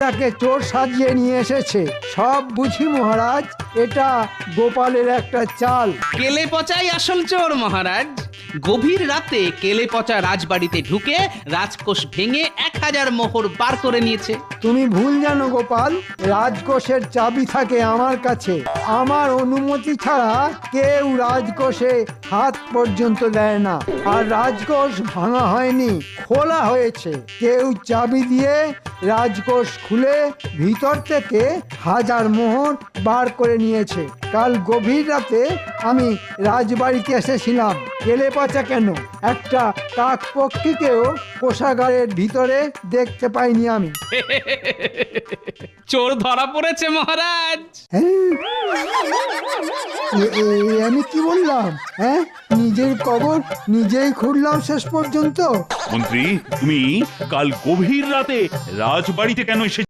তাকে চোর সাজিয়ে নিয়ে এসেছে। সব বুঝি মহারাজ, এটা গোপালের একটা চাল। কেলে পচাই আসল চোর মহারাজ। গভীর রাতে কেলে পচা রাজবাড়িতে ঢুকে রাজকোষ ভেঙে 1000 মোহর বার করে নিয়েছে। তুমি ভুল জানো গোপাল, রাজকোষের চাবি থাকে আমার কাছে। আমার অনুমতি ছাড়া কেউ রাজকোষে হাত পর্যন্ত দেয় না। আর রাজকোষ ভাঙা হয়নি, খোলা হয়েছে। কেউ চাবি দিয়ে রাজকোষ খুলে ভিতর থেকে 1000 মোহর বার করে নিয়েছে। কাল গভীর রাতে আমি রাজবাড়িতে এসেছিলাম। কেলে পচা কেন, একটা কাক পক্ষীকেও কোষাগারের ভিতরে দেখতে পাইনি আমি। চোর ধরা পড়েছে মহারাজ। হ্যাঁ? আমি কি বললাম? হ্যাঁ, নিজের কবর নিজেই খুঁড়লাম শেষ পর্যন্ত। মন্ত্রী, তুমি কাল গভীর রাতে রাজবাড়িতে কেন এসে